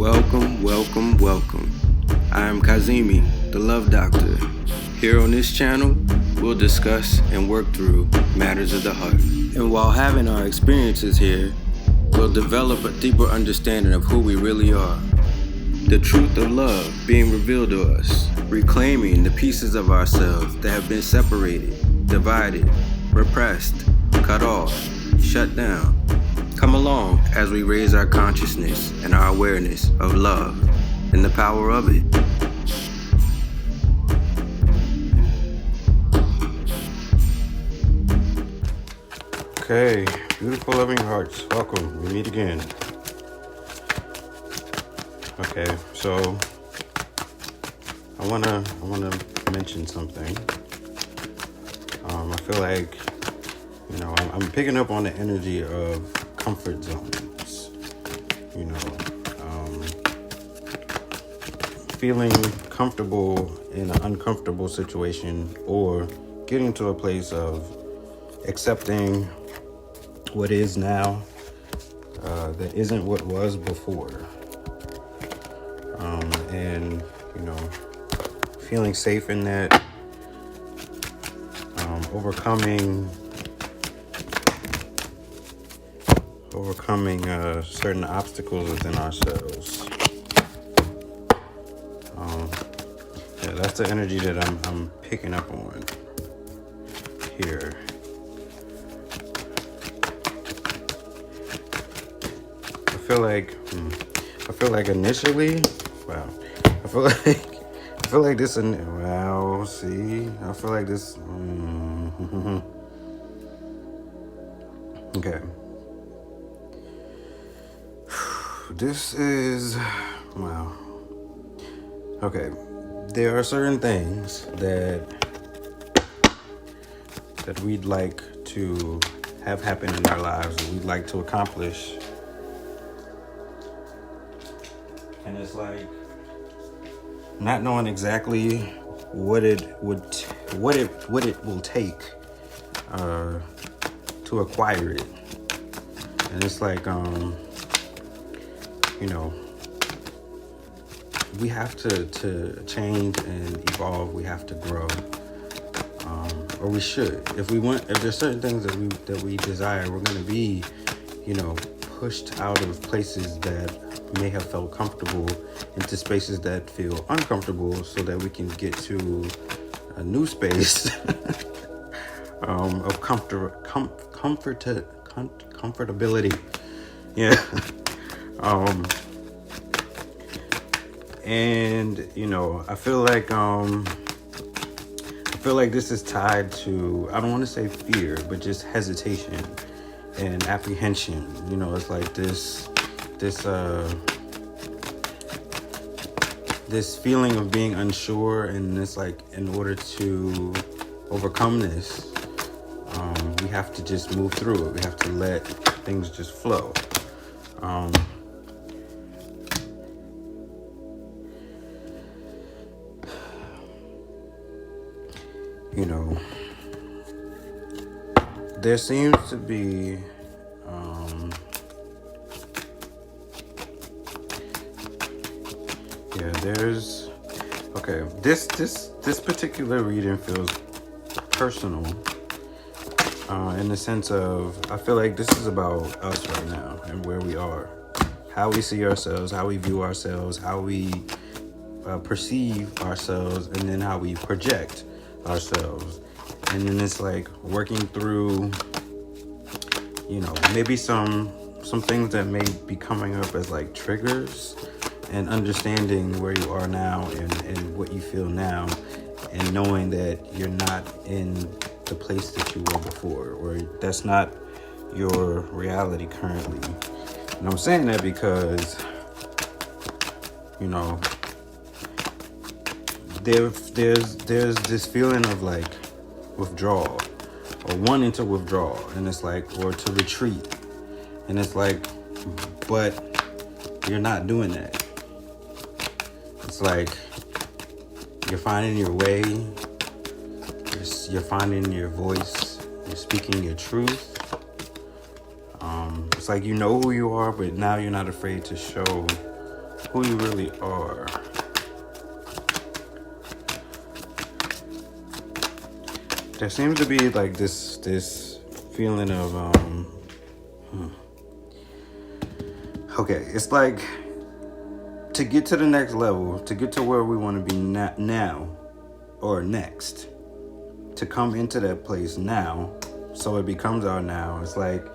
Welcome, welcome, welcome. I am Kazimi, the Love Doctor. Here on this channel, we'll discuss and work through matters of the heart. And while having our experiences here, we'll develop a deeper understanding of who we really are. The truth of love being revealed to us, reclaiming the pieces of ourselves that have been separated, divided, repressed, cut off, shut down. Come along as we raise our consciousness and our awareness of love and the power of it. Okay, beautiful loving hearts, welcome. We meet again. Okay, so I wanna mention something. I feel like I'm picking up on the energy of comfort zones. Feeling comfortable in an uncomfortable situation, or getting to a place of accepting what is now that isn't what was before, and feeling safe in that, overcoming certain obstacles within ourselves. That's the energy that I'm picking up on here. I feel like initially, wow. I feel like this. Wow. See, I feel like this. Okay. This is wow. Okay. There are certain things that we'd like to have happen in our lives, that we'd like to accomplish. And it's like not knowing exactly what it will take to acquire it. And it's like we have to change and evolve. We have to grow, or we should. If there's certain things that we desire, we're going to be, pushed out of places that may have felt comfortable into spaces that feel uncomfortable, so that we can get to a new space of comfortability. Yeah. And I feel like this is tied to, I don't want to say fear, but just hesitation and apprehension. It's like this feeling of being unsure, and it's like, in order to overcome this, we have to just move through it. We have to let things just flow. There seems to be this particular reading feels personal, in the sense of, I feel like this is about us right now and where we are, how we see ourselves, how we view ourselves, how we perceive ourselves, and then how we project ourselves. And then it's like working through, maybe some things that may be coming up as like triggers, and understanding where you are now and what you feel now, and knowing that you're not in the place that you were before, or that's not your reality currently. And I'm saying that because, there's this feeling of like withdrawal, or wanting to withdraw, and it's like, or to retreat, and it's like, but you're not doing that. It's like you're finding your way, you're finding your voice, you're speaking your truth. It's like, you know who you are, but now you're not afraid to show who you really are. There seems to be like this feeling of okay, it's like to get to the next level, to get to where we want to be now or next, to come into that place now, so it becomes our now. It's like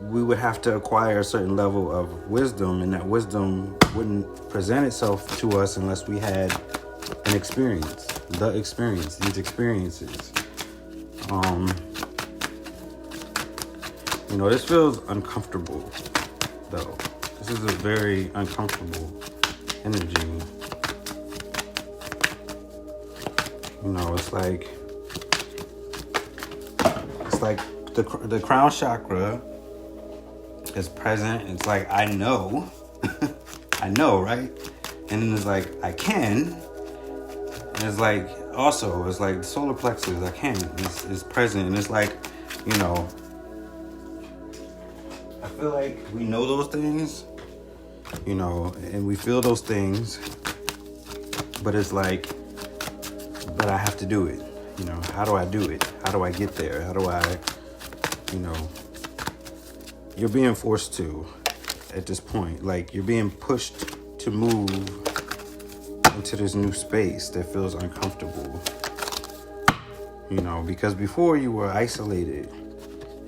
we would have to acquire a certain level of wisdom, and that wisdom wouldn't present itself to us unless we had an experience, these experiences. This feels uncomfortable, though. This is a very uncomfortable energy. It's like the crown chakra is present. It's like, I know, I know, right? And then it's like, I can. And it's like, also, it's like the solar plexus, I can, is present. And it's like, I feel like we know those things, and we feel those things, but it's like, but I have to do it. How do I do it? How do I get there? How do I, you're being forced to at this point. Like, you're being pushed to move into this new space that feels uncomfortable. Because before you were isolated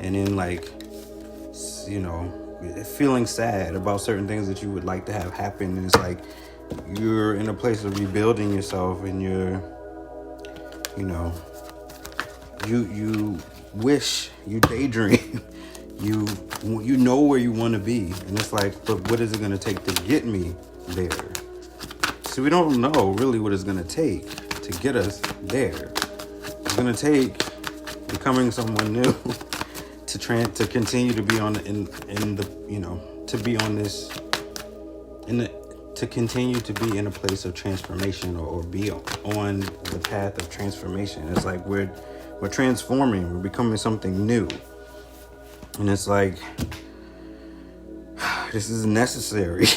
and then feeling sad about certain things that you would like to have happen. And it's like you're in a place of rebuilding yourself, and you're, you wish, you daydream, you know where you want to be. And it's like, but what is it going to take to get me there? So we don't know really what it's going to take to get us there. It's going to take becoming someone new to continue to be to continue to be in a place of transformation, or be on the path of transformation. It's like we're transforming, we're becoming something new. And it's like, this is necessary.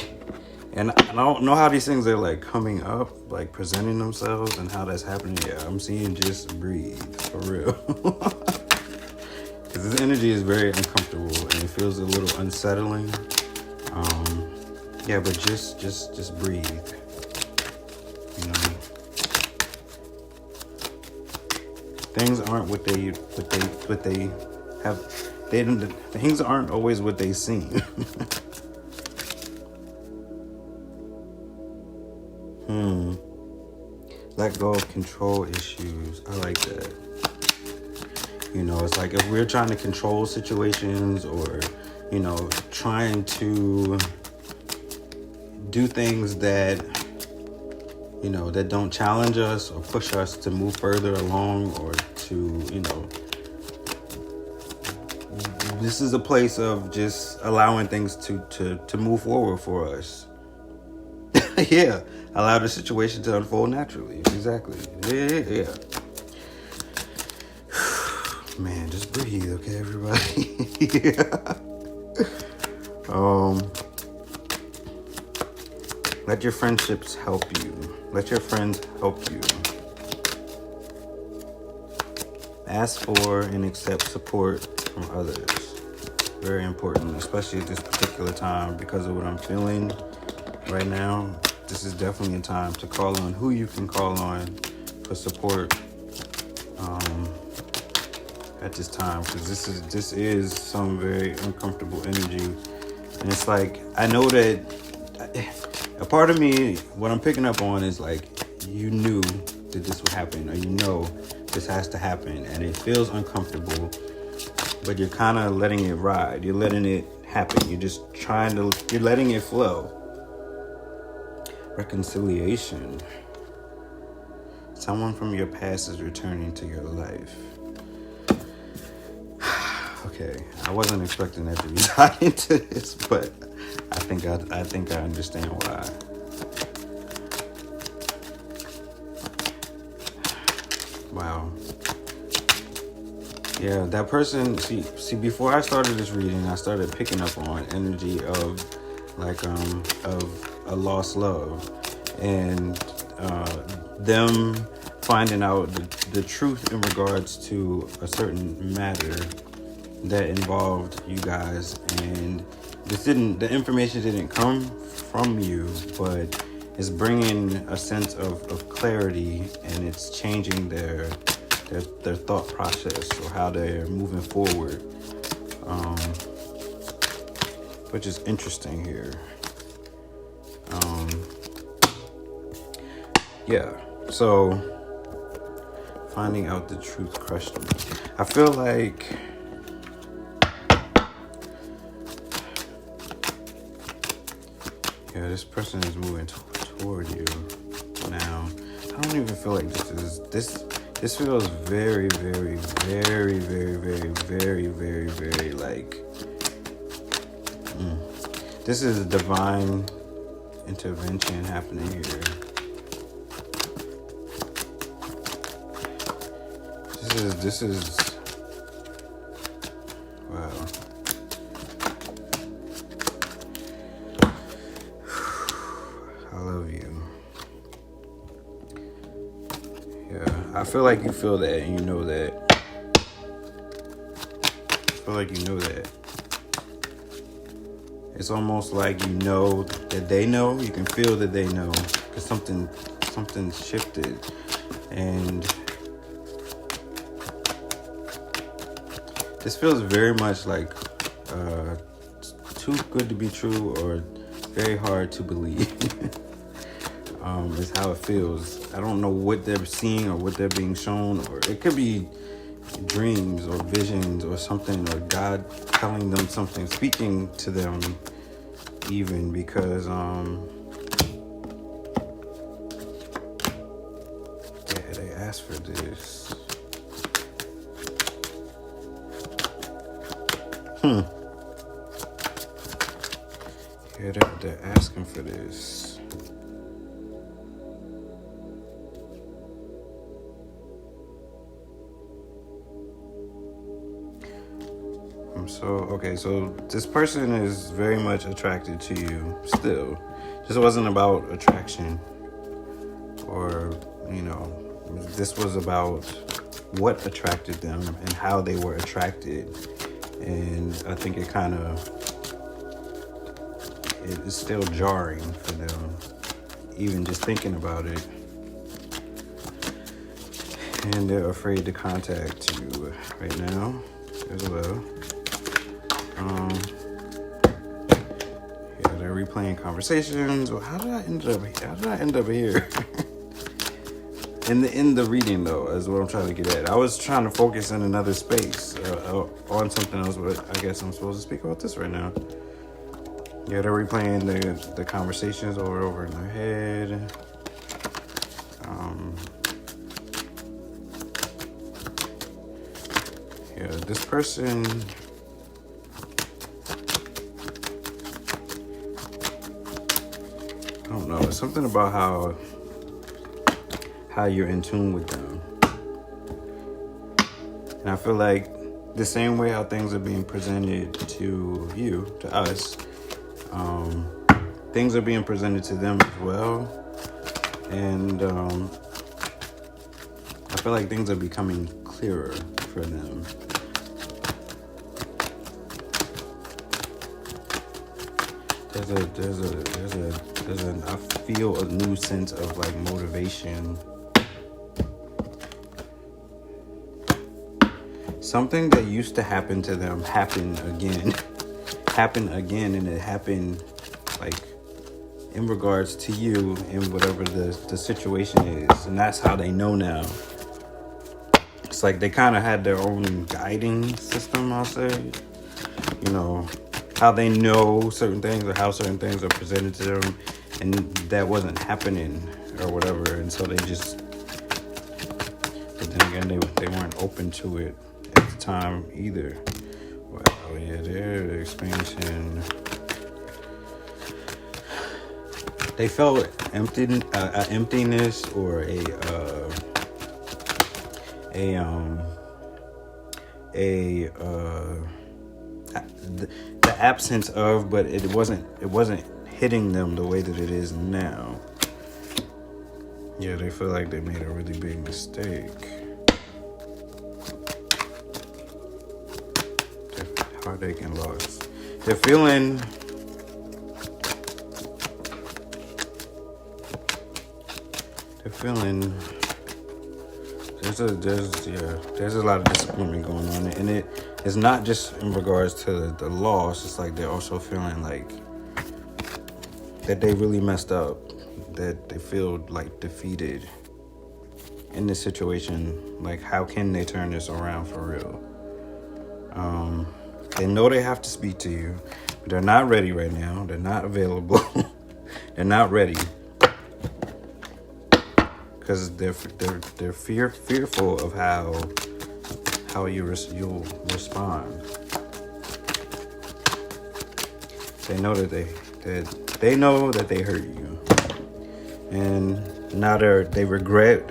And I don't know how these things are like coming up, like presenting themselves, and how that's happening. Yeah, I'm seeing just breathe, for real. Because this energy is very uncomfortable, and it feels a little unsettling. But just breathe. Things aren't what they have. Things aren't always what they seem. Let go of control issues. I like that. It's like if we're trying to control situations, or, trying to do things that, that don't challenge us or push us to move further along, or to, this is a place of just allowing things to move forward for us. Yeah. Allow the situation to unfold naturally. Exactly. Yeah. Man, just breathe, okay, everybody? Yeah. Let your friendships help you. Let your friends help you. Ask for and accept support from others. Very important, especially at this particular time, because of what I'm feeling right now. This is definitely a time to call on who you can call on for support at this time, because this is some very uncomfortable energy. And it's like, I know that a part of me, what I'm picking up on is like, you knew that this would happen, or this has to happen, and it feels uncomfortable, but you're kind of letting it ride. You're letting it happen. You're just you're letting it flow. Reconciliation. Someone from your past is returning to your life. Okay, I wasn't expecting that to be tied into this, but I think I understand why. Wow. Yeah, that person. See. Before I started this reading, I started picking up on energy of a lost love, and them finding out the truth in regards to a certain matter that involved you guys. And the information didn't come from you, but it's bringing a sense of clarity, and it's changing their thought process or how they're moving forward, which is interesting here. Yeah, so finding out the truth crushed me. I feel like this person is moving toward you now. I don't even feel like this feels very, very, very, very, very, very, very, very like this is a divine intervention happening here. This is wow. I love you. Yeah, I feel like you feel that, and you know that. I feel like you know that. It's almost like you know that they know. You can feel that they know, because something shifted, and this feels very much like too good to be true, or very hard to believe. Is how it feels. I don't know what they're seeing or what they're being shown, or it could be dreams or visions or something, or God telling them something, speaking to them even, because they asked for this. Yeah, they're asking for this. So this person is very much attracted to you still. Just wasn't about attraction, or, this was about what attracted them and how they were attracted. And I think it is still jarring for them, even just thinking about it. And they're afraid to contact you right now as well. They're replaying conversations. Well, how did I end up here? in the reading, though, is what I'm trying to get at. I was trying to focus in another space on something else, but I guess I'm supposed to speak about this right now. Yeah, they're replaying the conversations over in their head. This person, I don't know, it's something about how you're in tune with them. And I feel like the same way how things are being presented to you, to us, things are being presented to them as well. And I feel like things are becoming clearer for them. I feel a new sense of like motivation. Something that used to happen to them happened again, and it happened like in regards to you and whatever the situation is, and that's how they know now. It's like they kind of had their own guiding system, I'll say. How they know certain things or how certain things are presented to them, and that wasn't happening or whatever, and so they just, but then again, they weren't open to it at the time either. Wow, yeah, their expansion. They felt emptiness or the absence of, but it wasn't hitting them the way that it is now. Yeah, they feel like they made a really big mistake. Heartache and loss. They're feeling there's a lot of disappointment going on, and it's not just in regards to the loss. It's like they're also feeling like that they really messed up, that they feel like defeated in this situation. Like, how can they turn this around for real? They know they have to speak to you, but they're not ready right now. They're not available. They're not ready because they're fearful of how you'll respond. They know that they hurt you, and now they regret,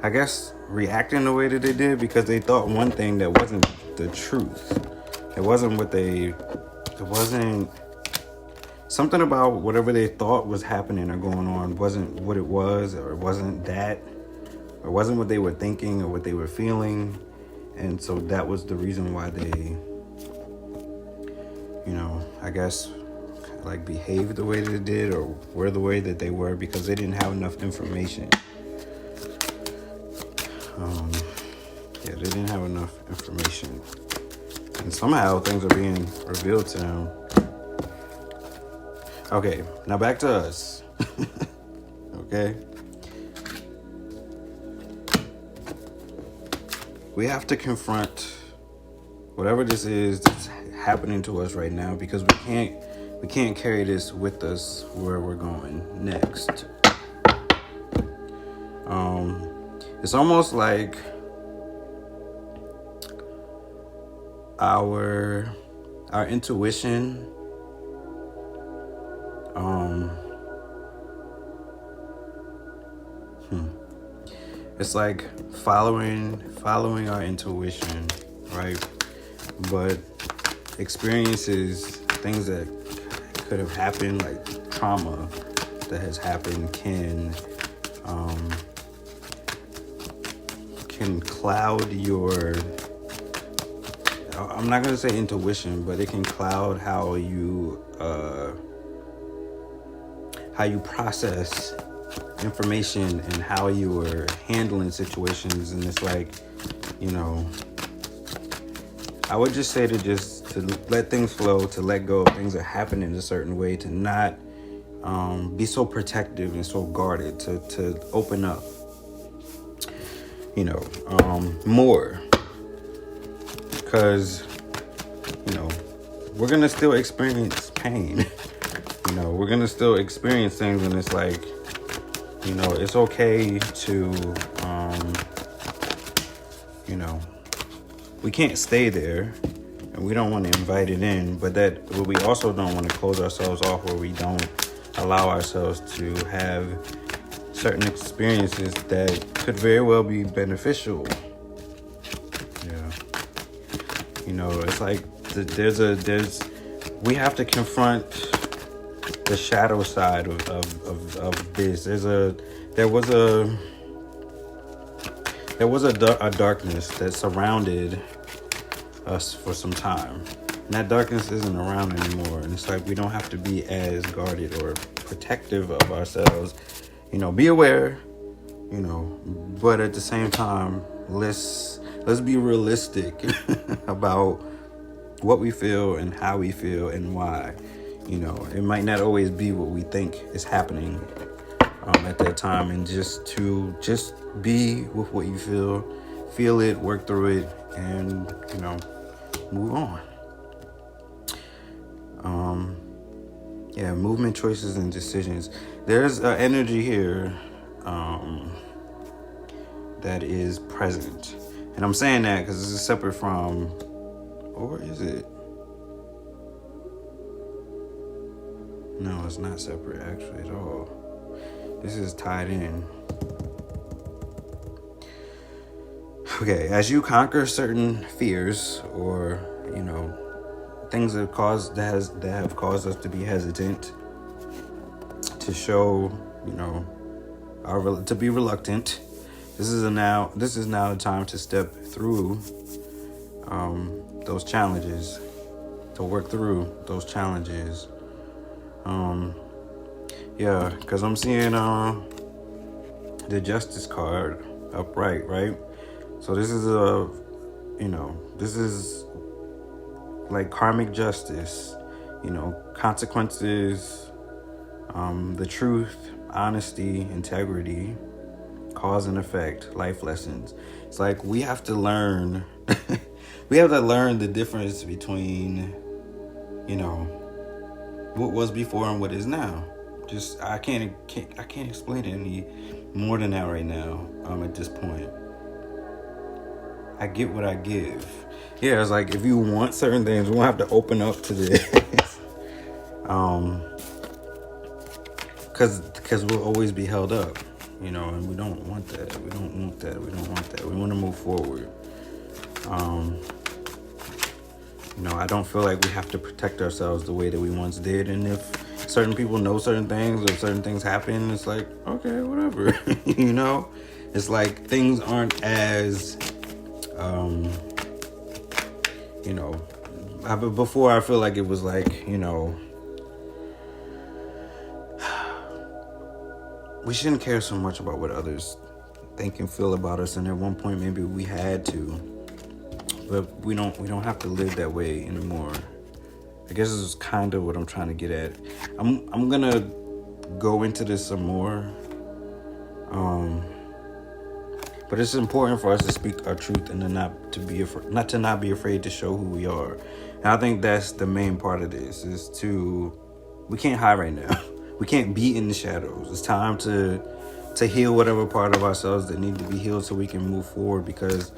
I guess, reacting the way that they did because they thought one thing that wasn't the truth. It wasn't something about whatever they thought was happening or going on wasn't what it was, or it wasn't that, or it wasn't what they were thinking or what they were feeling. And so that was the reason why they, I guess, like, behaved the way that they did or were the way that they were, because they didn't have enough information. They didn't have enough information. And somehow things are being revealed to them. Okay, now back to us. Okay? We have to confront whatever this is that's happening to us right now, because we can't carry this with us where we're going next. It's almost like our intuition it's like following our intuition, right? But experiences, things that could have happened, like trauma that has happened, can cloud your, I'm not going to say intuition, but it can cloud how you process information and how you are handling situations. And it's like, I would just say to let things flow, to let go of things that happen in a certain way, to not be so protective and so guarded, to open up, more. Because, we're going to still experience pain. We're going to still experience things, and it's like, it's okay to, we can't stay there, and we don't want to invite it in, but we also don't want to close ourselves off, where we don't allow ourselves to have certain experiences that could very well be beneficial. It's like we have to confront the shadow side of this. There was a darkness that surrounded us for some time, and that darkness isn't around anymore. And it's like we don't have to be as guarded or protective of ourselves. Be aware, but at the same time, let's be realistic about what we feel and how we feel and why. It might not always be what we think is happening at that time, and just be with what you feel it, work through it, and move on. Movement, choices, and decisions. There's an energy here that is present, and I'm saying that because this is separate from, or is it? No, it's not separate actually at all. This is tied in. Okay, as you conquer certain fears, or things that have caused us to be hesitant, to show, to be reluctant. This is now the time to step through those challenges, to work through those challenges. Because I'm seeing the Justice card upright, right? So this is this is like karmic justice, consequences, the truth, honesty, integrity, cause and effect, life lessons. It's like we have to learn the difference between, what was before and what is now. Just I can't explain it any more than that right now. At this point, I get what I give. Yeah, it's like if you want certain things, we won't have to open up to this. Because we'll always be held up, and we don't want that. We want that. We want to move forward. I don't feel like we have to protect ourselves the way that we once did. And if certain people know certain things, or certain things happen, it's like, okay, whatever. It's like things aren't as, before I feel like it was like, we shouldn't care so much about what others think and feel about us. And at one point, maybe we had to, but we don't have to live that way anymore. I guess this is kind of what I'm trying to get at. I'm gonna go into this some more, but it's important for us to speak our truth and not to be afraid to show who we are. And I think that's the main part of this, is we can't hide right now. We can't be in the shadows. It's time to heal whatever part of ourselves that need to be healed so we can move forward, because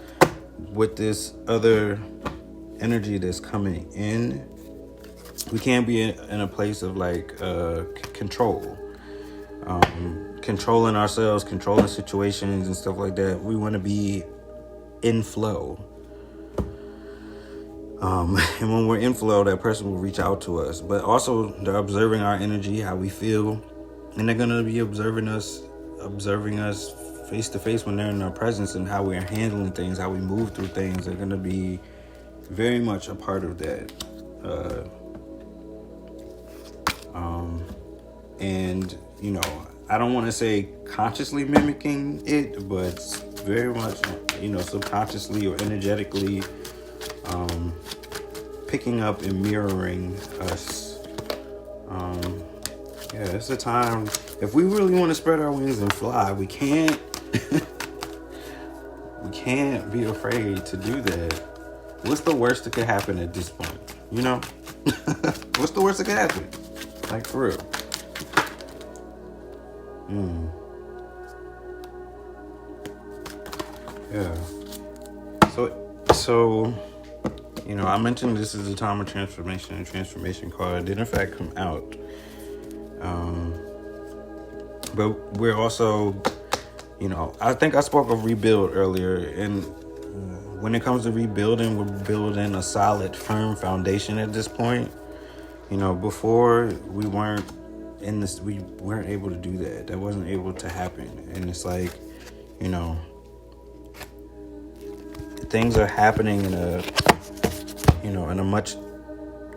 with this other energy that's coming in, we can't be in a place of like control, controlling ourselves, controlling situations and stuff like that. We want to be in flow. And when we're in flow, that person will reach out to us. But also, they're observing our energy, how we feel, and they're gonna be observing us face to face when they're in our presence, and how we're handling things, how we move through things. They're gonna be very much a part of that. And I don't want to say consciously mimicking it, but very much, subconsciously or energetically, picking up and mirroring us. It's a time, if we really want to spread our wings and fly, we can't be afraid to do that. What's the worst that could happen at this point? What's the worst that could happen? Like, for real. Yeah. So, I mentioned this is a time of transformation, and transformation card did in fact come out. But we're also, I think I spoke of rebuild earlier, and when it comes to rebuilding, we're building a solid, firm foundation at this point. Before we weren't able to do that. That wasn't able to happen. And it's like, things are happening in a much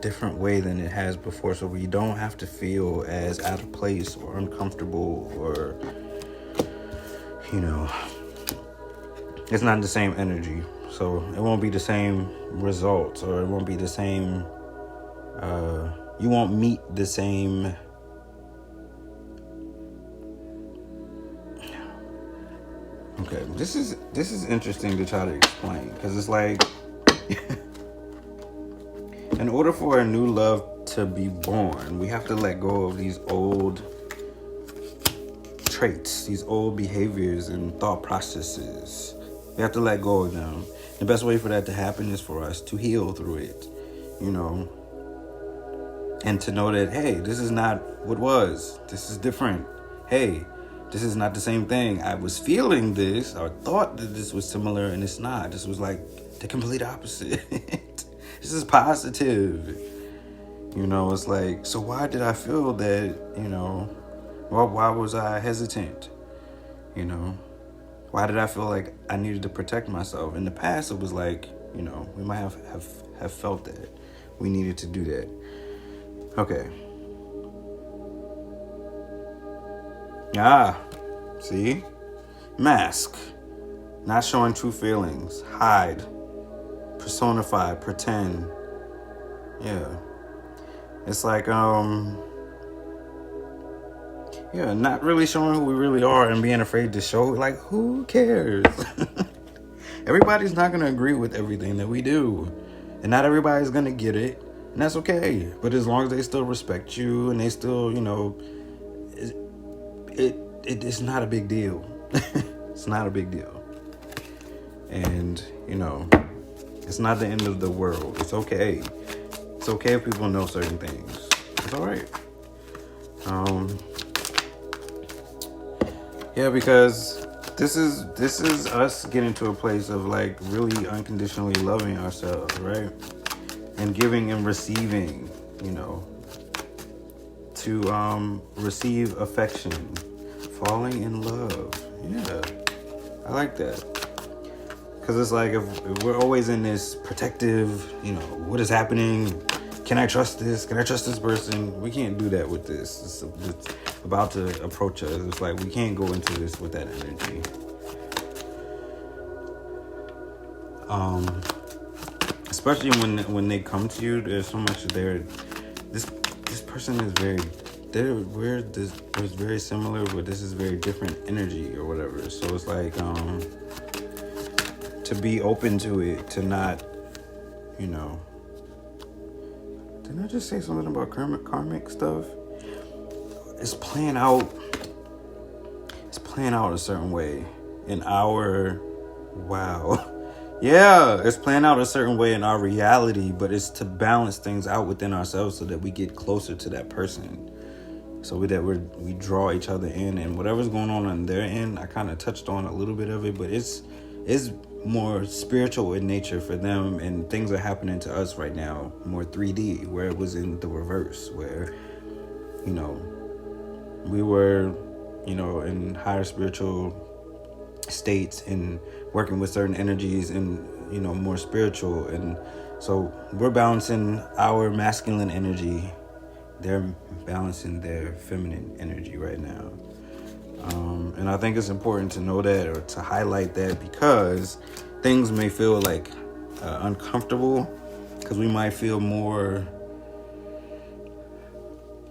different way than it has before. So we don't have to feel as out of place or uncomfortable, or, it's not the same energy. So it won't be the same results, or it won't be the same, you won't meet the same, okay, this is interesting to try to explain, because it's like, in order for a new love to be born, we have to let go of these old traits, these old behaviors and thought processes. We have to let go of them. The best way for that to happen is for us to heal through it, and to know that, hey, this is not what was. This is different. Hey, this is not the same thing. I was feeling this, or thought that this was similar, and it's not. This was like the complete opposite. This is positive. It's like, so why did I feel that, why was I hesitant? Why did I feel like I needed to protect myself? In the past, it was like, we might have felt that we needed to do that. Okay. See? Mask. Not showing true feelings. Hide. Personify. Pretend. Yeah. It's like, not really showing who we really are and being afraid to show. Like, who cares? Everybody's not going to agree with everything that we do. And not everybody's going to get it. And that's okay. But as long as they still respect you and they still, it's not a big deal. It's not a big deal. And, it's not the end of the world. It's okay. It's okay if people know certain things. It's all right. Because this is us getting to a place of like really unconditionally loving ourselves, right? And giving and receiving, to receive affection, falling in love. Yeah, I like that. Because it's like if we're always in this protective, what is happening? Can I trust this? Can I trust this person? We can't do that with this. It's about to approach us. It's like we can't go into this with that energy. Especially when they come to you, there's so much there. This person is we're very similar, but this is very different energy or whatever. So it's like to be open to it, to not, Didn't I just say something about karmic stuff? It's playing out a certain way in our it's playing out a certain way in our reality, but it's to balance things out within ourselves so that we get closer to that person, so that we draw each other in. And whatever's going on their end, I kind of touched on a little bit of it, but it's more spiritual in nature for them, and things are happening to us right now more 3D, where it was in the reverse, where we were in higher spiritual states and working with certain energies and more spiritual, and so we're balancing our masculine energy, they're balancing their feminine energy right now. And I think it's important to know that, or to highlight that, because things may feel like uncomfortable, because we might feel more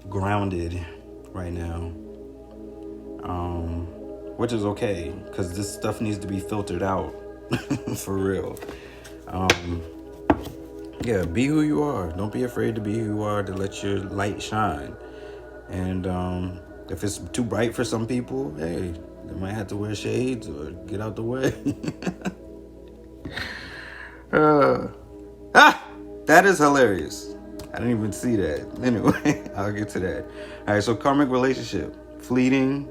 grounded right now, which is okay, because this stuff needs to be filtered out for real. Be who you are. Don't be afraid to be who you are, to let your light shine. And if it's too bright for some people, hey, they might have to wear shades or get out the way. That is hilarious. I didn't even see that. Anyway, I'll get to that. All right, so karmic relationship. Fleeting,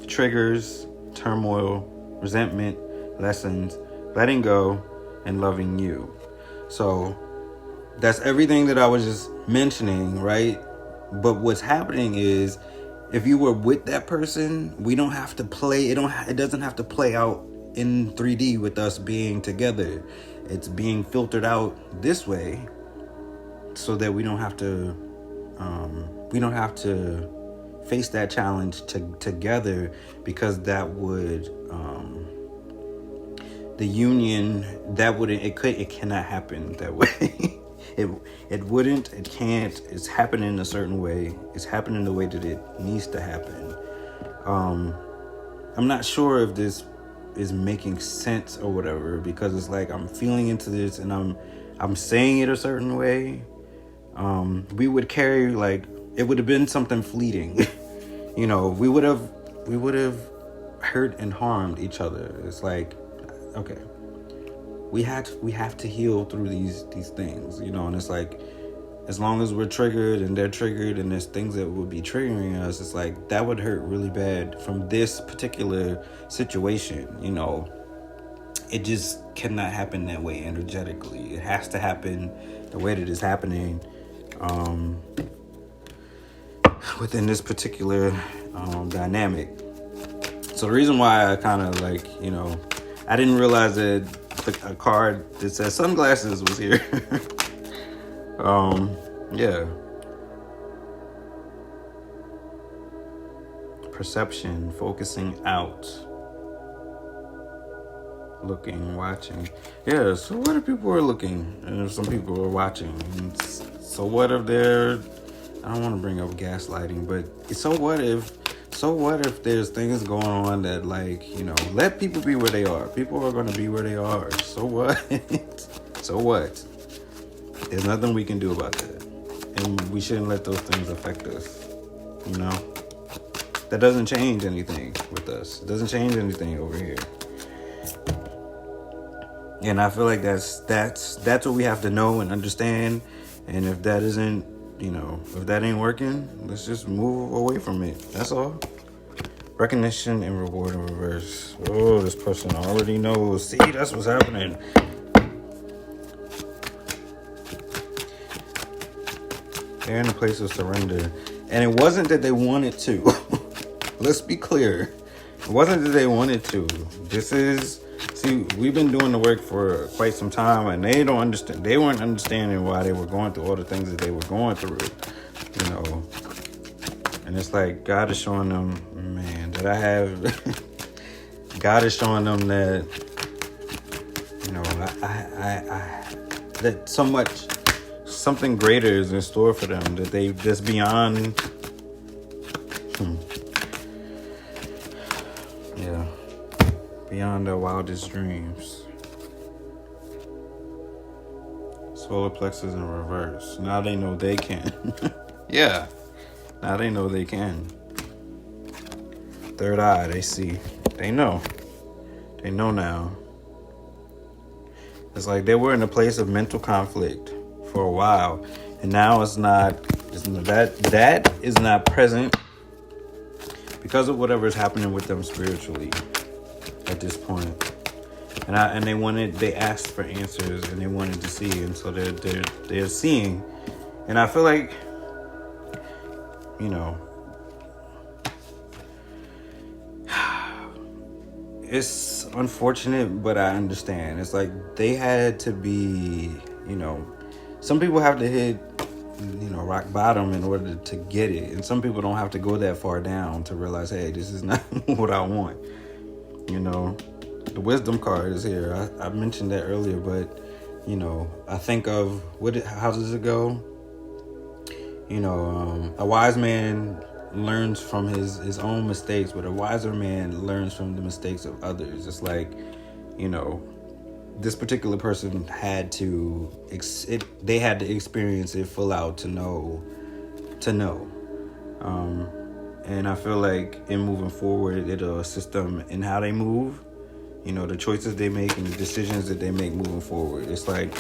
triggers, turmoil, resentment, lessons, letting go, and loving you. So that's everything that I was just mentioning, right? But what's happening is, if you were with that person, we don't have to play. It doesn't have to play out in 3D with us being together. It's being filtered out this way, so that we don't have to face that challenge together, because that would the union, it cannot happen that way. It wouldn't, it can't. It's happening a certain way. It's happening the way that it needs to happen. I'm not sure if this is making sense or whatever, because it's like I'm feeling into this and I'm saying it a certain way. We would carry, like, it would have been something fleeting. We would have hurt and harmed each other. It's like, okay, we have to heal through these things, and it's like, as long as we're triggered and they're triggered and there's things that would be triggering us, it's like that would hurt really bad from this particular situation. It just cannot happen that way energetically. It has to happen the way that it's happening within this particular dynamic. So the reason why I kind of like, I didn't realize that a card that says sunglasses was here. Yeah. Perception, focusing out, looking, watching. Yeah, so what if people are looking and some people are watching? And so what if they're, I don't want to bring up gaslighting, but so what if there's things going on that, like, let people be where they are. People are going to be where they are. So what? So what? There's nothing we can do about that. And we shouldn't let those things affect us. That doesn't change anything with us. It doesn't change anything over here. And I feel like that's what we have to know and understand. And if that isn't, if that ain't working, let's just move away from it. That's all. Recognition and reward in reverse. Oh, this person already knows. See, that's what's happening. They're in a place of surrender. And it wasn't that they wanted to. Let's be clear. It wasn't that they wanted to. We've been doing the work for quite some time, and they don't understand. They weren't understanding why they were going through all the things that they were going through, And it's like God is showing them, man, that I have. God is showing them that, that something greater is in store for them. That they just beyond. Yeah. Beyond their wildest dreams. Solar plexus in reverse. Now they know they can. Yeah. Now they know they can. Third eye, they see. They know. They know now. It's like they were in a place of mental conflict for a while. And now that is not present because of whatever is happening with them spiritually at this point. And they asked for answers and they wanted to see, and so they're seeing. And I feel like, it's unfortunate, but I understand. It's like they had to be, some people have to hit, rock bottom in order to get it. And some people don't have to go that far down to realize, hey, this is not what I want. The wisdom card is here. I mentioned that earlier, but, I think of, how does it go? A wise man learns from his own mistakes, but a wiser man learns from the mistakes of others. It's like, this particular person had to experience it full out to know. And I feel like in moving forward, it'll assist them in how they move, the choices they make and the decisions that they make moving forward. It's like,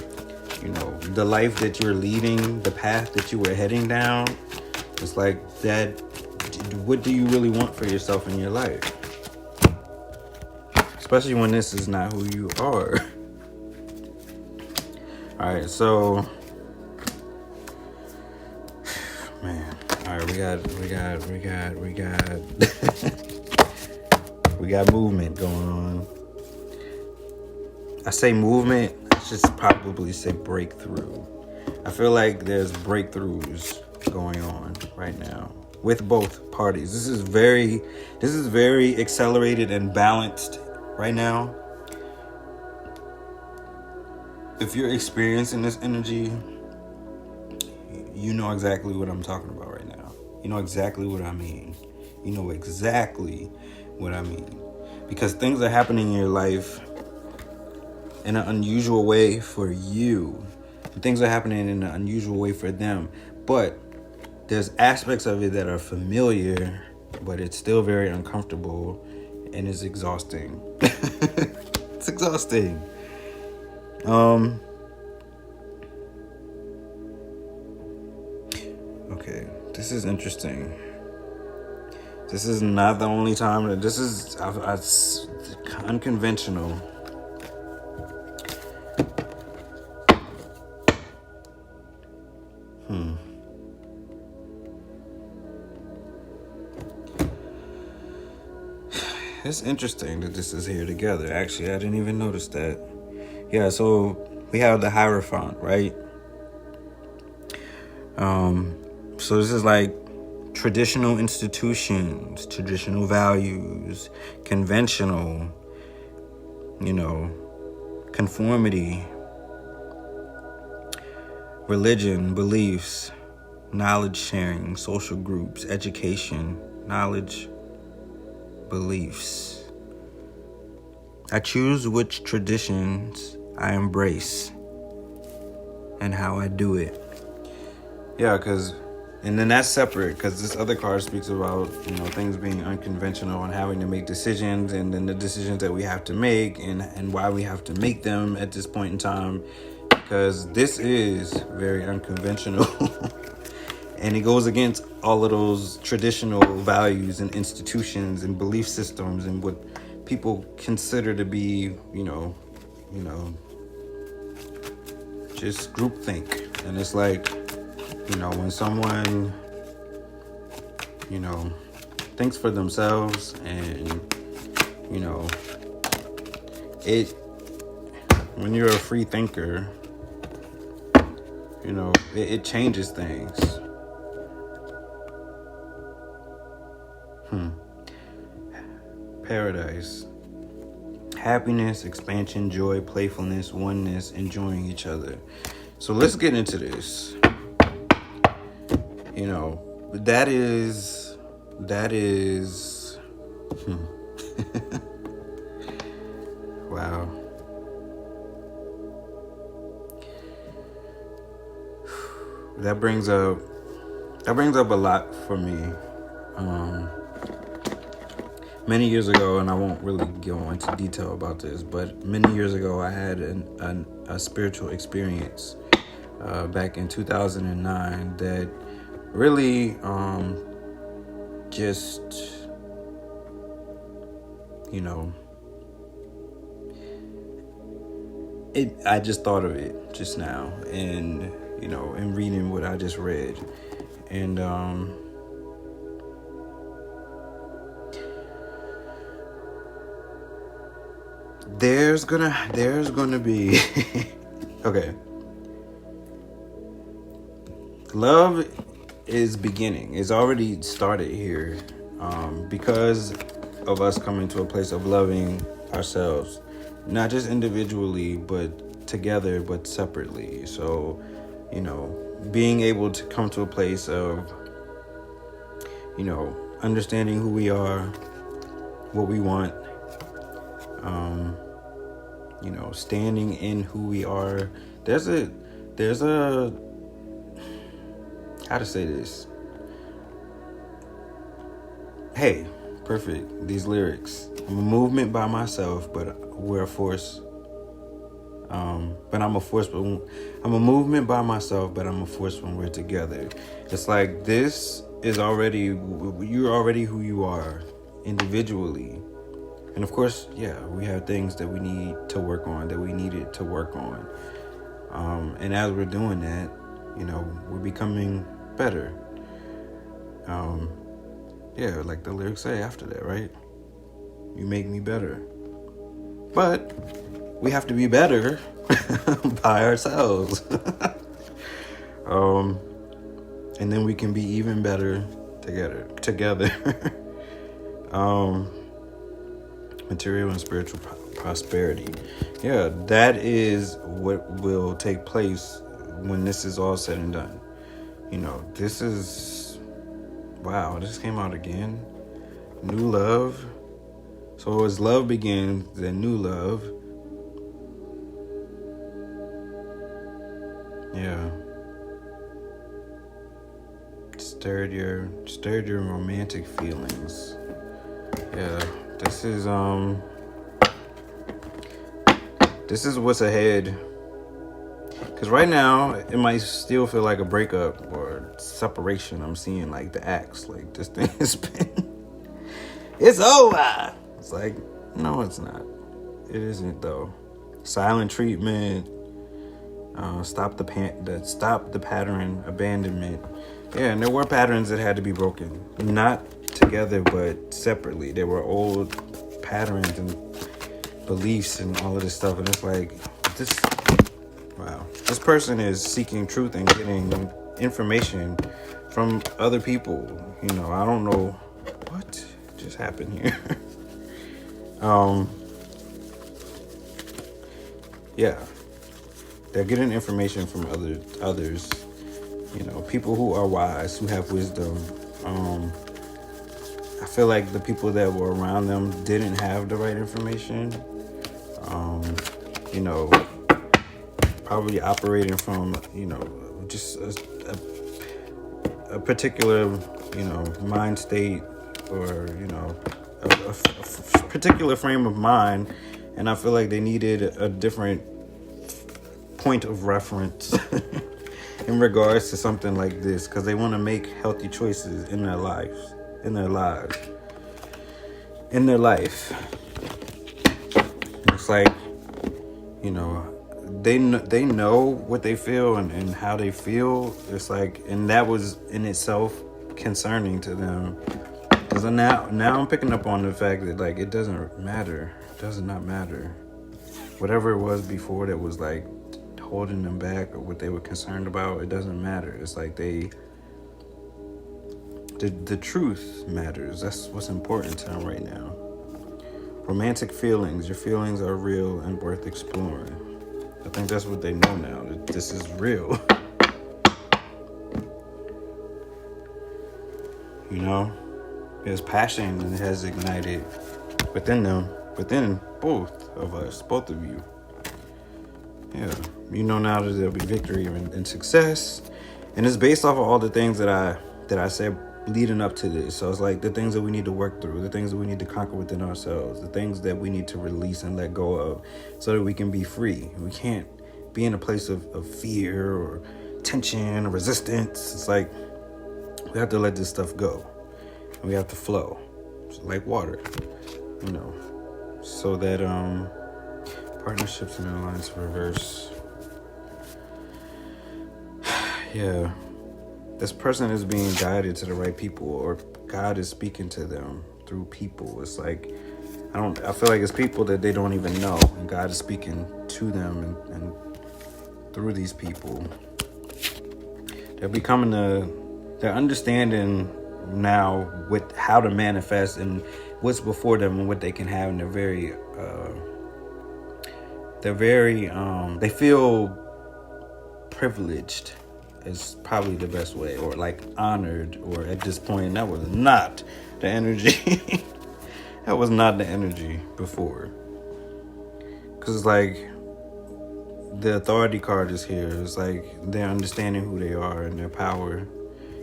the life that you're leading, the path that you were heading down, it's like that. What do you really want for yourself in your life? Especially when this is not who you are. All right, so, man. All right, we got movement going on. I say movement, I should probably say breakthrough. I feel like there's breakthroughs going on right now with both parties. This is very accelerated and balanced right now. If you're experiencing this energy, you know exactly what I'm talking about right now. You know exactly what I mean. Because things are happening in your life in an unusual way for you. And things are happening in an unusual way for them. But there's aspects of it that are familiar, but it's still very uncomfortable and it's exhausting. It's exhausting. Okay, this is interesting. This is not the only time that this is unconventional. it's interesting that this is here together. Actually, I didn't even notice that. Yeah, so we have the Hierophant, right? So this is like traditional institutions, traditional values, conventional, conformity, religion, beliefs, knowledge sharing, social groups, education, knowledge, beliefs. I choose which traditions I embrace and how I do it. Yeah, and then that's separate, because this other card speaks about, things being unconventional and having to make decisions, and then the decisions that we have to make and why we have to make them at this point in time, because this is very unconventional. And it goes against all of those traditional values and institutions and belief systems and what people consider to be, just groupthink. And it's like, when someone, thinks for themselves and, when you're a free thinker, it changes things. Paradise. Happiness, expansion, joy, playfulness, oneness, enjoying each other. So let's get into this. That is wow. That brings up a lot for me. Many years ago, and I won't really go into detail about this, but many years ago I had a spiritual experience back in 2009 that really just, I just thought of it just now, and in reading what I just read, and there's gonna be okay. Love is beginning. It's already started here, because of us coming to a place of loving ourselves, not just individually, but together, but separately. So, being able to come to a place of, understanding who we are, what we want, standing in who we are. There's a how to say this? Hey, perfect. These lyrics. I'm a movement by myself, but we're a force. But I'm a force. I'm a movement by myself, but I'm a force when we're together. It's like this is already, you're already who you are individually. And of course, yeah, we have things that we need to work on, that we needed to work on. And as we're doing that, we're becoming better. Yeah, like the lyrics say after that, right? You make me better. But we have to be better by ourselves. And then we can be even better together. Material and spiritual prosperity. Yeah, that is what will take place when this is all said and done. This is, wow, this came out again. New love. So as love begins, then new love. Yeah. Stirred your romantic feelings. Yeah. This is what's ahead. Because right now, it might still feel like a breakup or separation. I'm seeing like the acts. Like this thing has been, it's over. It's like, no, it's not. It isn't though. Silent treatment. Stop the pattern, abandonment. Yeah, and there were patterns that had to be broken. Not together, but separately. There were old patterns and beliefs and all of this stuff. And it's like, this person is seeking truth and getting information from other people. You know, I don't know what just happened here. Yeah, they're getting information from others. You know, people who are wise, who have wisdom. I feel like the people that were around them didn't have the right information. You know, probably operating from, you know, just a particular, you know, mind state, or, you know, a particular frame of mind. And I feel like they needed a different point of reference in regards to something like this, because they want to make healthy choices in their life. It's like, you know, they know what they feel and how they feel. It's like, and that was in itself concerning to them. Because now I'm picking up on the fact that, like, it doesn't matter. It does not matter. Whatever it was before that was like holding them back, or what they were concerned about, it doesn't matter. It's like the truth matters. That's what's important to them right now. Romantic feelings. Your feelings are real and worth exploring. I think that's what they know now, that this is real. You know? There's passion that has ignited within them, within both of us, both of you. Yeah. You know now that there'll be victory and success. And it's based off of all the things that I said leading up to this. So it's like the things that we need to work through, the things that we need to conquer within ourselves, the things that we need to release and let go of, so that we can be free. We can't be in a place of fear or tension or resistance. It's like we have to let this stuff go. And we have to flow. It's like water, you know. So that partnerships and alliance reverse. Yeah. This person is being guided to the right people, or God is speaking to them through people. It's like, I feel like it's people that they don't even know, and God is speaking to them and through these people. They're becoming they're understanding now with how to manifest and what's before them and what they can have, and they feel privileged is probably the best way, or like honored, or at this point. And that was not the energy. That was not the energy before. Because it's like the authority card is here. It's like they're understanding who they are and their power,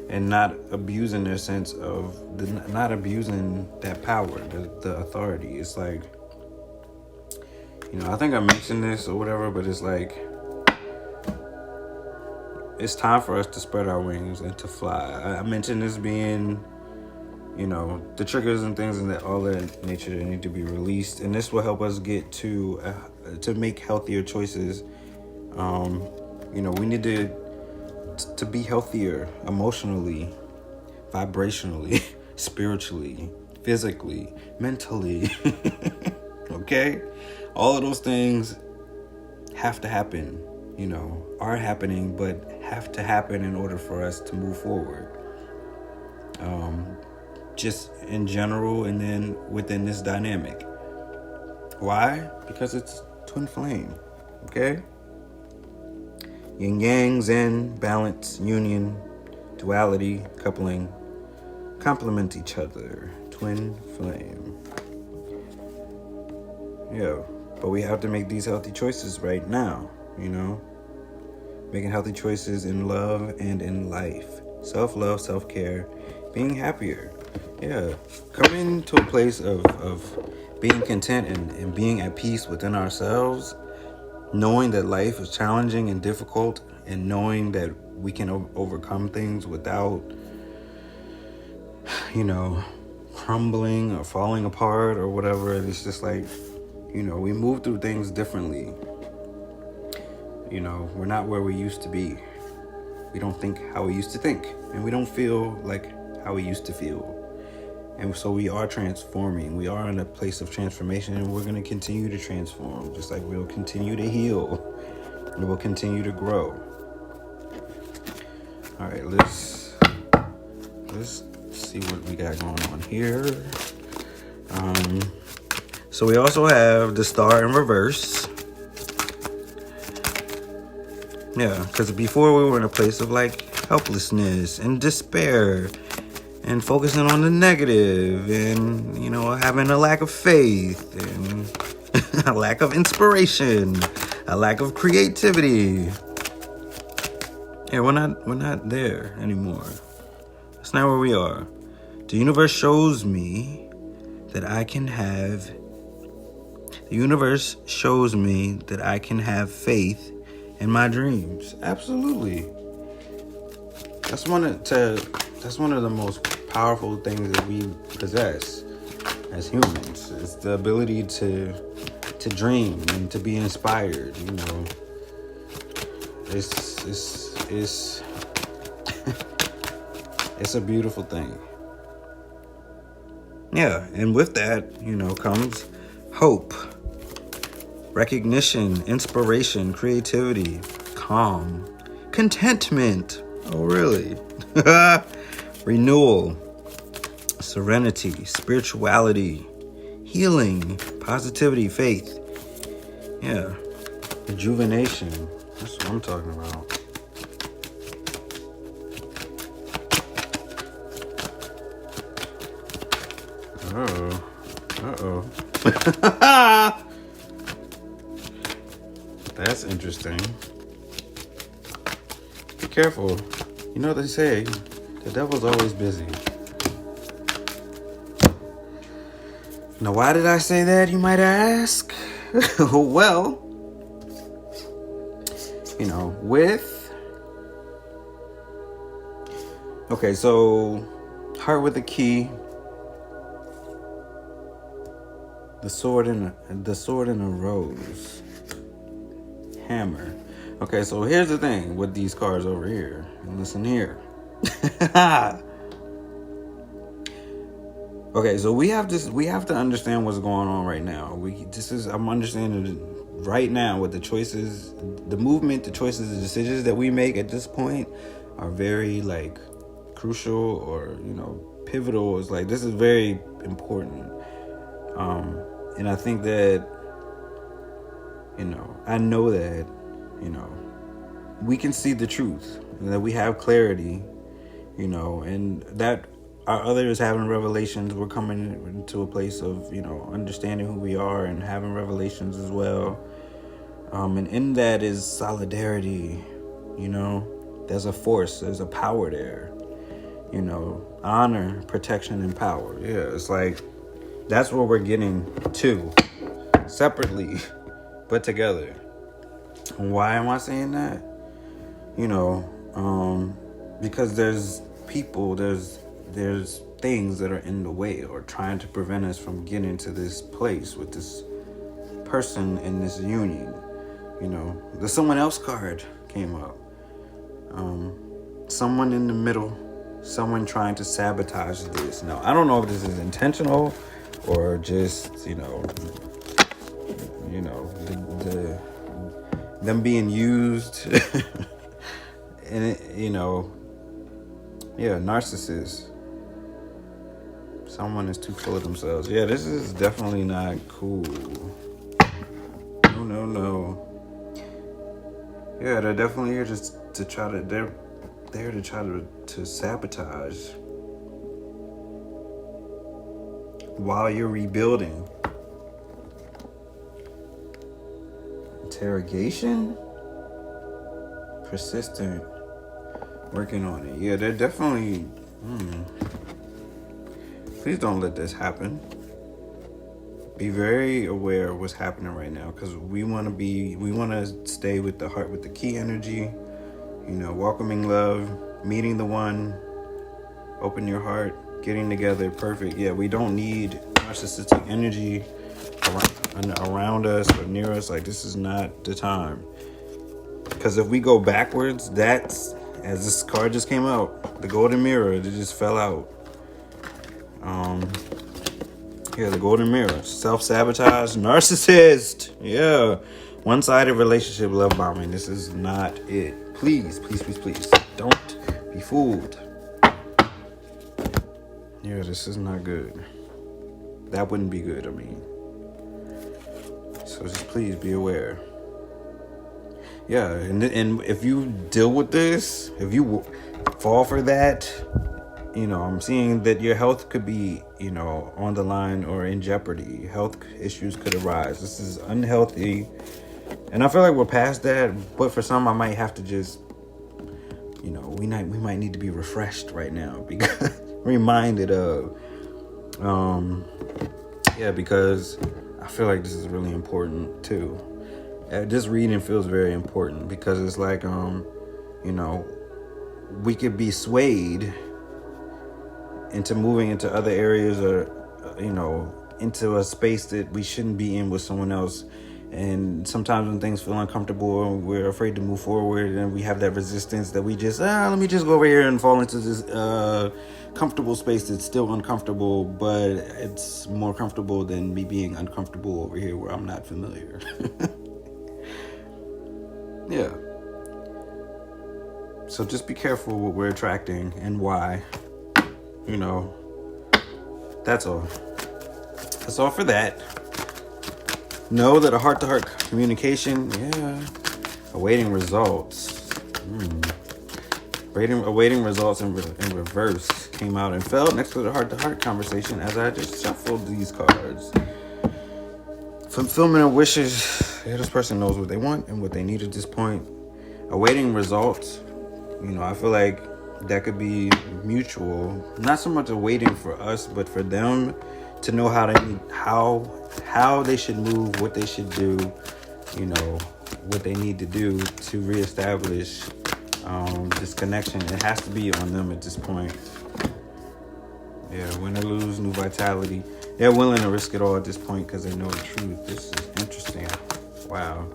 and not abusing their sense of, not abusing that power, the authority. It's like, you know, I think I mentioned this or whatever, but it's like, it's time for us to spread our wings and to fly. I mentioned this being, you know, the triggers and things and that, all that nature that need to be released, and this will help us get to make healthier choices. You know, we need to be healthier emotionally, vibrationally, spiritually, physically, mentally. Okay? All of those things have to happen, you know, are happening, but have to happen in order for us to move forward. Just in general, and then within this dynamic. Why? Because it's twin flame. Okay? Yin yang, zen, balance, union, duality, coupling, complement each other. Twin flame. Yeah. But we have to make these healthy choices right now, you know? Making healthy choices in love and in life. Self-love, self-care, being happier. Yeah. Coming to a place of being content and being at peace within ourselves, knowing that life is challenging and difficult, and knowing that we can overcome things without, you know, crumbling or falling apart or whatever. It's just like, you know, we move through things differently. You know, we're not where we used to be. We don't think how we used to think, and we don't feel like how we used to feel. And so we are transforming. We are in a place of transformation, and we're going to continue to transform, just like we'll continue to heal and we'll continue to grow. All right, let's see what we got going on here. So we also have the star in reverse. Yeah, because before we were in a place of like helplessness and despair and focusing on the negative and, you know, having a lack of faith and a lack of inspiration, a lack of creativity. Yeah, we're not there anymore. That's not where we are. The universe shows me that I can have faith in my dreams. Absolutely. That's one of the most powerful things that we possess as humans. It's the ability to dream and to be inspired, you know. It's it's a beautiful thing. Yeah, and with that, you know, comes hope, recognition, inspiration, creativity, calm, contentment. Oh, really? Renewal, serenity, spirituality, healing, positivity, faith. Yeah, rejuvenation. That's what I'm talking about. Uh-oh. That's interesting. Be careful. You know what they say, the devil's always busy. Now, why did I say that, you might ask? Well, you know, okay, so heart with a key, the sword and a rose, hammer. Okay, so here's the thing with these cards over here. Listen here. Okay, so we have to understand what's going on right now. I'm understanding right now with the choices, the movement, the choices, the decisions that we make at this point are very like crucial or, you know, pivotal. It's like, this is very important. And I think that, you know, I know that, you know, we can see the truth and that we have clarity, you know, and that our others having revelations, we're coming into a place of, you know, understanding who we are and having revelations as well. And in that is solidarity, you know, there's a force, there's a power there, you know, honor, protection, and power. Yeah, it's like, that's where we're getting to, separately, but together. And why am I saying that? You know, because there's people, there's things that are in the way or trying to prevent us from getting to this place with this person in this union. You know, the someone else card came up. Someone in the middle, someone trying to sabotage this. Now, I don't know if this is intentional or just, you know, them being used. And it, you know, yeah, narcissists. Someone is too full of themselves. Yeah, this is definitely not cool. No. Yeah, they're definitely here to try to. They're there to try to sabotage while you're rebuilding. Interrogation, persistent, working on it. Yeah, they're definitely. Please don't let this happen. Be very aware of what's happening right now, because we want to stay with the heart, with the key energy, you know, welcoming love, meeting the one, open your heart, getting together, perfect. Yeah, we don't need narcissistic energy around us or near us. Like, this is not the time. Because if we go backwards, that's, as this card just came out, the golden mirror, it just fell out. The golden mirror. Self-sabotage, narcissist. Yeah. One-sided relationship, love bombing. This is not it. Please, please, please, please. Don't be fooled. Yeah, this is not good. That wouldn't be good, I mean. So just please be aware. Yeah, and if you deal with this, if you fall for that, I'm seeing that your health could be, on the line or in jeopardy. Health issues could arise. This is unhealthy. And I feel like we're past that, but for some, I might have to just, we might need to be refreshed right now because reminded of, because I feel like this is really important too. This reading feels very important because it's like, we could be swayed into moving into other areas or, into a space that we shouldn't be in with someone else. And sometimes when things feel uncomfortable and we're afraid to move forward and we have that resistance that we just, let me just go over here and fall into this comfortable space that's still uncomfortable, but it's more comfortable than me being uncomfortable over here where I'm not familiar. Yeah. So just be careful what we're attracting and why. That's all. That's all for that. Know that a heart-to-heart communication, awaiting results. Awaiting results in reverse came out and fell next to the heart-to-heart conversation as I just shuffled these cards. Fulfillment of wishes. This person knows what they want and what they need at this point. Awaiting results. I feel like that could be mutual. Not so much awaiting for us, but for them to know how they should move, what they should do, what they need to do to reestablish this connection. It has to be on them at this point. Yeah, win or lose, new vitality. They're willing to risk it all at this point because they know the truth. This is interesting. Wow.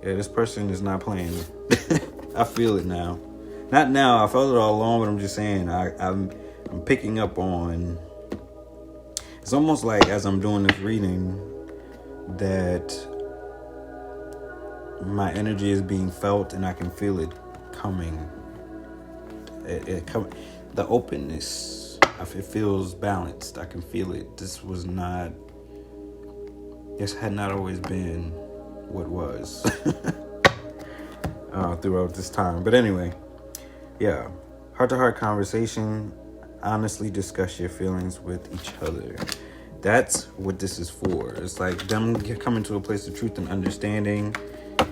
Yeah, this person is not playing. I feel it now. Not now. I felt it all along, but I'm just saying I'm picking up on. It's almost like as I'm doing this reading that my energy is being felt and I can feel it coming. The openness. It feels balanced. I can feel it. This had not always been what was throughout this time. But anyway, yeah, heart-to-heart conversation. Honestly discuss your feelings with each other. That's what this is for. It's like them coming to a place of truth and understanding.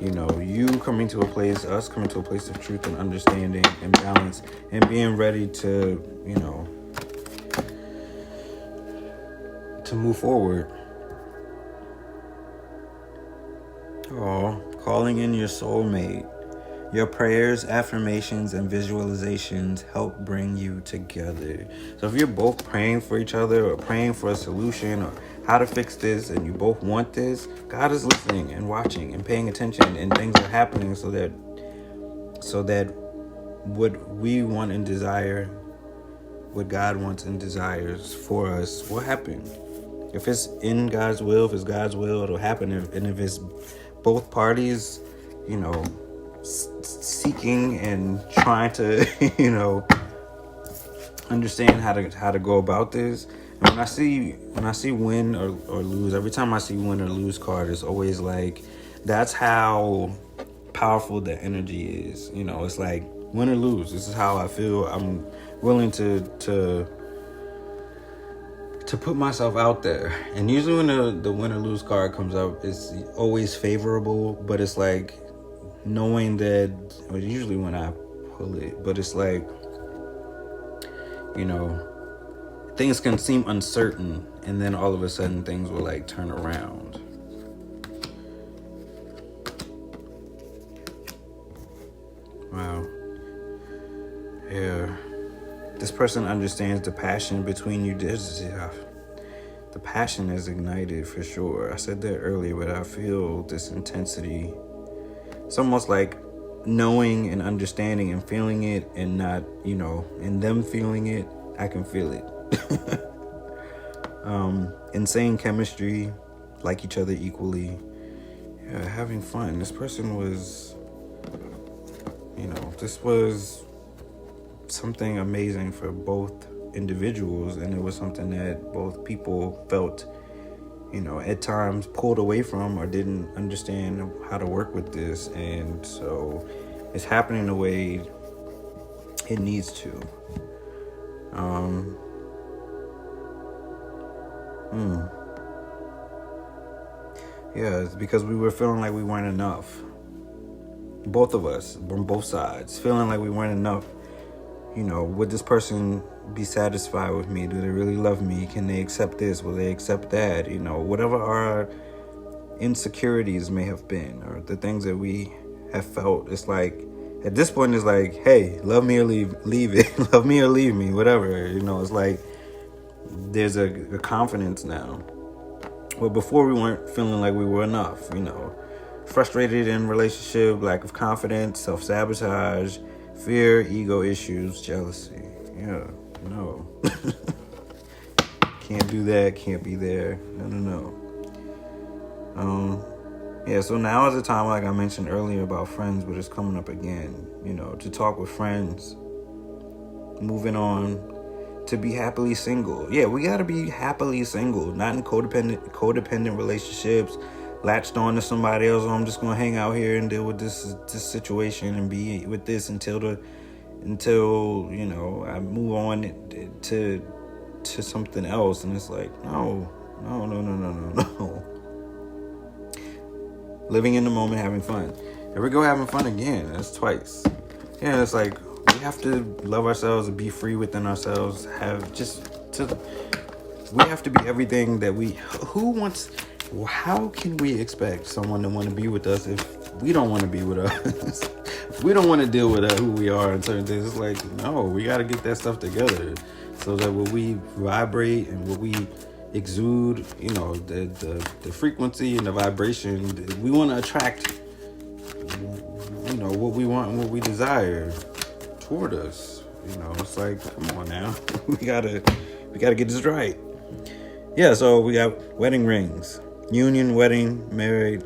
You coming to a place, us coming to a place of truth and understanding and balance and being ready to, to move forward. Oh, calling in your soulmate. Your prayers, affirmations, and visualizations help bring you together. So if you're both praying for each other or praying for a solution or how to fix this and you both want this, God is listening and watching and paying attention and things are happening so that what we want and desire, what God wants and desires for us will happen. If it's in God's will, if it's God's will, it'll happen. And if it's both parties, seeking and trying to, understand how to go about this. And when I see win or lose, every time I see win or lose card, it's always like that's how powerful the energy is. It's like win or lose. This is how I feel. I'm willing to put myself out there. And usually when the win or lose card comes up, it's always favorable, but it's like knowing that, or usually when I pull it, but it's like, things can seem uncertain and then all of a sudden things will like turn around. Wow. Yeah. This person understands the passion between you. The passion is ignited for sure. I said that earlier, but I feel this intensity. It's almost like knowing and understanding and feeling it and not, and them feeling it. I can feel it. Insane chemistry, like each other equally. Yeah, having fun. This person was, this was something amazing for both individuals, and it was something that both people felt, at times pulled away from or didn't understand how to work with this. And so it's happening the way it needs to. Yeah, it's because we were feeling like we weren't enough. Both of us, from both sides, feeling like we weren't enough. Would this person be satisfied with me? Do they really love me? Can they accept this? Will they accept that? Whatever our insecurities may have been, or the things that we have felt, it's like, at this point, it's like, hey, love me or leave it. Love me or leave me, whatever. It's like there's a confidence now. Well, before we weren't feeling like we were enough, frustrated in relationship, lack of confidence, self-sabotage, fear, ego issues, jealousy. Yeah, no. Can't do that, can't be there. No. Yeah, so now is the time, like I mentioned earlier about friends, but it's coming up again, to talk with friends, moving on, to be happily single. Yeah, we gotta be happily single, not in codependent relationships, latched on to somebody else. I'm just gonna hang out here and deal with this situation and be with this until I move on to something else. And it's like, no. Living in the moment, having fun. Here we go, having fun again. That's twice. Yeah, it's like we have to love ourselves and be free within ourselves. We have to be everything that how can we expect someone to want to be with us if we don't want to be with us? If we don't want to deal with who we are and certain things, it's like, no, we got to get that stuff together so that when we vibrate and when we exude, the frequency and the vibration, we want to attract, what we want and what we desire toward us. It's like, come on now. we gotta get this right. Yeah, so we got wedding rings, union, wedding, married,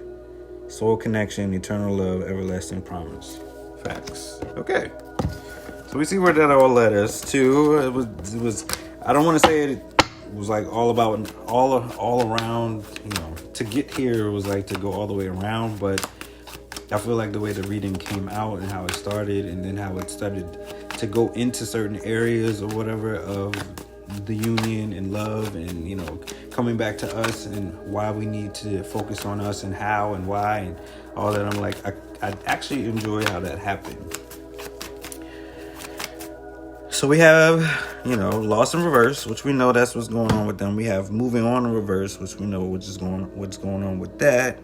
soul connection, eternal love, everlasting promise. Facts. Okay. So we see where that all led us to. It was I don't want to say it was like all about all around, to get here, it was like to go all the way around, but I feel like the way the reading came out and how it started, and then how it started to go into certain areas or whatever of the union and love, and coming back to us and why we need to focus on us and how and why and all that. I'm like, I actually enjoy how that happened. So we have, lost in reverse, which we know that's what's going on with them. We have moving on in reverse, which we know what's going on with that.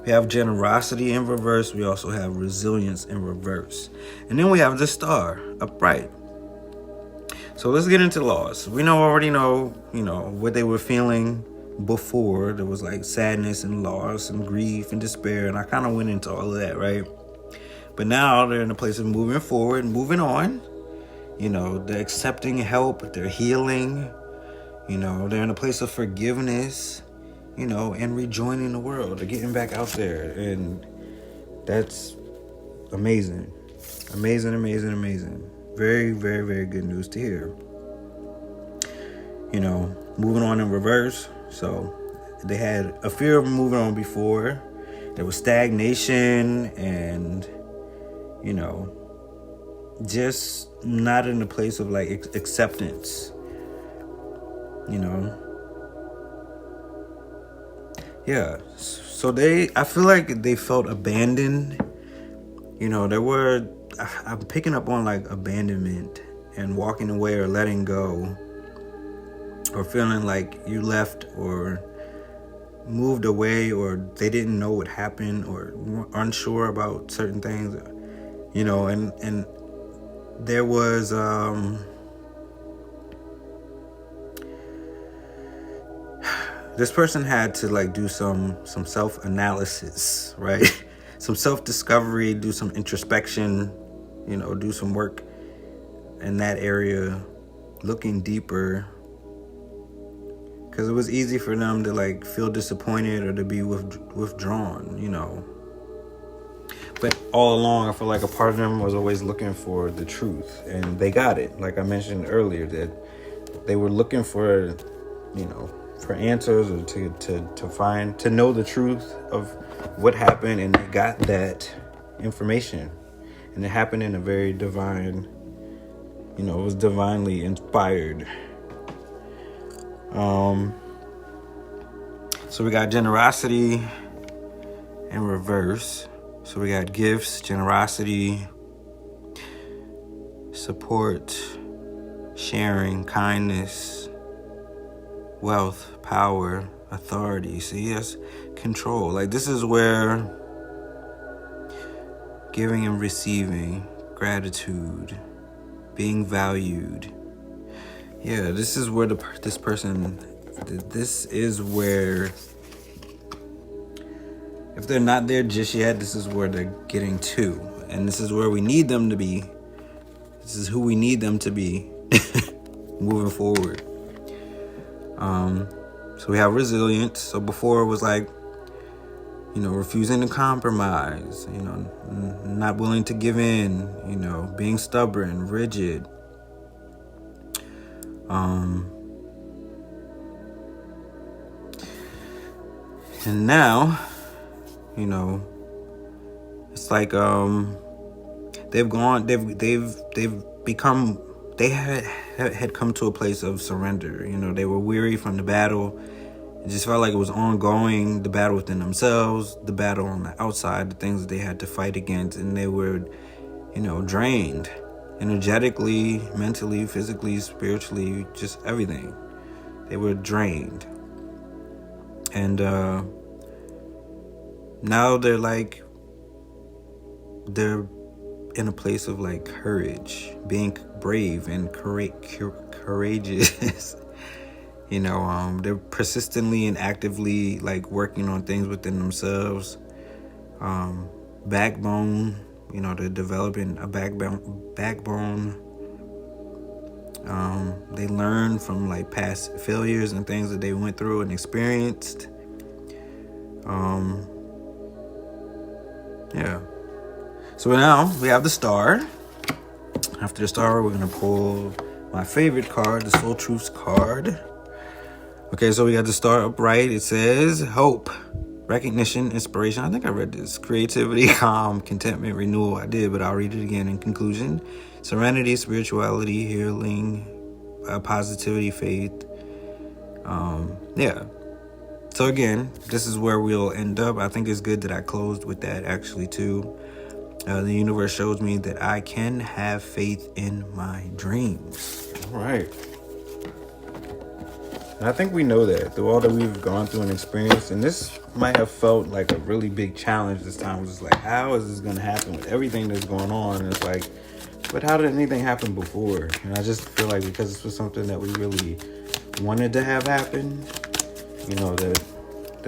We have generosity in reverse. We also have resilience in reverse. And then we have the star upright. So let's get into loss. We already know, what they were feeling before. There was like sadness and loss and grief and despair. And I kind of went into all of that, right? But now they're in a place of moving forward, moving on. They're accepting help. They're healing. They're in a place of forgiveness, and rejoining the world. They're getting back out there. And that's amazing. Amazing, amazing, amazing. Very, very, very good news to hear. Moving on in reverse. So they had a fear of moving on before. There was stagnation and, just not in a place of like acceptance. Yeah. So I feel like they felt abandoned. I'm picking up on like abandonment and walking away or letting go, or feeling like you left or moved away, or they didn't know what happened, or were unsure about certain things, and there was this person had to like do some self-analysis, right? Some self-discovery, do some introspection, do some work in that area, looking deeper, because it was easy for them to like feel disappointed or to be withdrawn, you know. But all along, I feel like a part of them was always looking for the truth, and they got it. Like I mentioned earlier, that they were looking for, you know, for answers or to know the truth of what happened, and they got that information, and it happened in a very divine, you know, it was divinely inspired. So we got generosity in reverse. So we got gifts, generosity, support, sharing, kindness, wealth, power, authority. See, that's control. Like this is where giving and receiving, gratitude, being valued. Yeah, this is where this is where, if they're not there just yet, this is where they're getting to. And this is where we need them to be. This is who we need them to be moving forward. So we have resilience. So before it was like, you know, refusing to compromise, you know, not willing to give in, you know, being stubborn, rigid. And now, you know, it's like they've had come to a place of surrender. You know, they were weary from the battle. It just felt like it was ongoing, the battle within themselves, the battle on the outside, the things that they had to fight against, and they were, you know, drained energetically, mentally, physically, spiritually, just everything. They were drained. And now they're in a place of like courage, being brave and courageous. You know, they're persistently and actively like working on things within themselves. Backbone, you know, they're developing a backbone. They learn from like past failures and things that they went through and experienced. Yeah. So now we have the star. After the star, we're going to pull my favorite card, the Soul Truths card. Okay, so we got the star upright. It says hope, recognition, inspiration. I think I read this. Creativity, calm, contentment, renewal. I did, but I'll read it again in conclusion. Serenity, spirituality, healing, positivity, faith. Yeah. So again, this is where we'll end up. I think it's good that I closed with that actually too. The universe shows me that I can have faith in my dreams. All right. And I think we know that through all that we've gone through and experienced. And this might have felt like a really big challenge this time. It was like, how is this going to happen with everything that's going on? And it's like, but how did anything happen before? And I just feel like because this was something that we really wanted to have happen, you know, that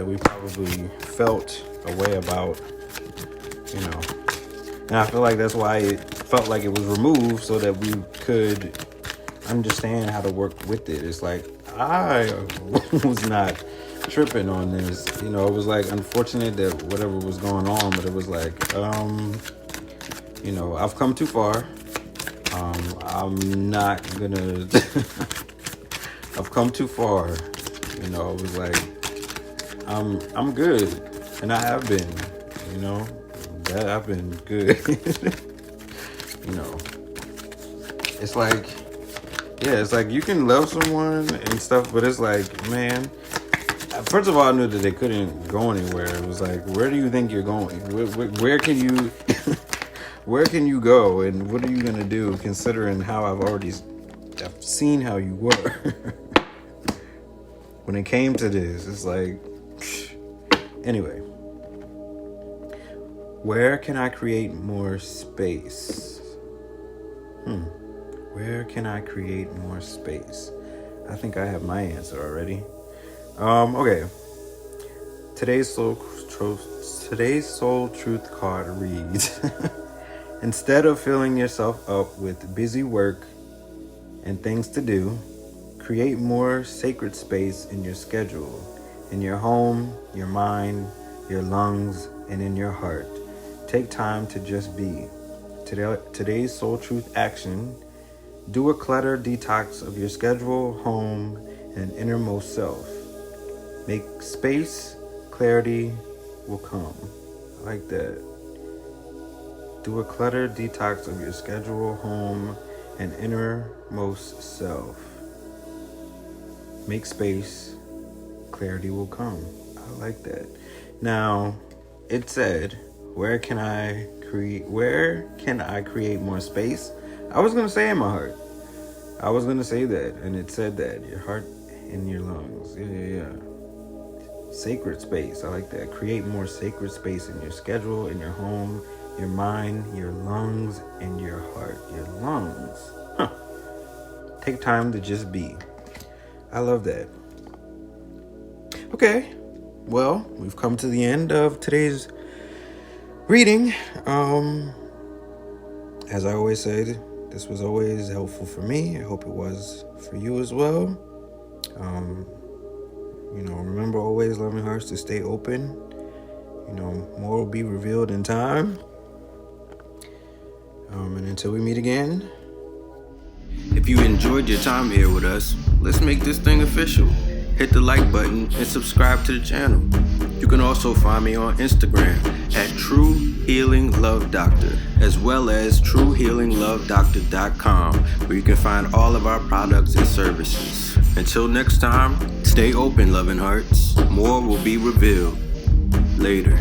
we probably felt a way about, you know. And I feel like that's why it felt like it was removed, so that we could understand how to work with it. It's like, I was not tripping on this. You know, it was like unfortunate that whatever was going on, but it was like, you know, I've come too far. I'm not gonna, I've come too far. You know, it was like, I'm good. And I have been, you know. That I've been good. You know, it's like, yeah, it's like you can love someone and stuff, but it's like, man, first of all, I knew that they couldn't go anywhere. It was like, where do you think you're going? Where can you where can you go, and what are you gonna do, considering how I've seen how you were. When it came to this, it's like, anyway. Where can I create more space? Where can I create more space? I think I have my answer already. Okay. Today's Soul Truth card reads, instead of filling yourself up with busy work and things to do, create more sacred space in your schedule, in your home, your mind, your lungs, and in your heart. Take time to just be. Today's Soul Truth action: do a clutter detox of your schedule, home, and innermost self. Make space, clarity will come. I like that. Do a clutter detox of your schedule, home, and innermost self. Make space, clarity will come. I like that. Now, it said, where can I create more space? I was going to say in my heart. I was going to say that, and it said that. Your heart and your lungs. Yeah. Sacred space. I like that. Create more sacred space in your schedule, in your home, your mind, your lungs, and your heart. Your lungs. Take time to just be. I love that. Okay. Well, we've come to the end of today's reading. As I always said, this was always helpful for me. I hope it was for you as well. Remember always, loving hearts, to stay open. More will be revealed in time. And until we meet again. If you enjoyed your time here with us, let's make this thing official. Hit the like button and subscribe to the channel. You can also find me on Instagram at True Healing Love Doctor, as well as TrueHealingLoveDoctor.com, where you can find all of our products and services. Until next time, stay open, loving hearts. More will be revealed later.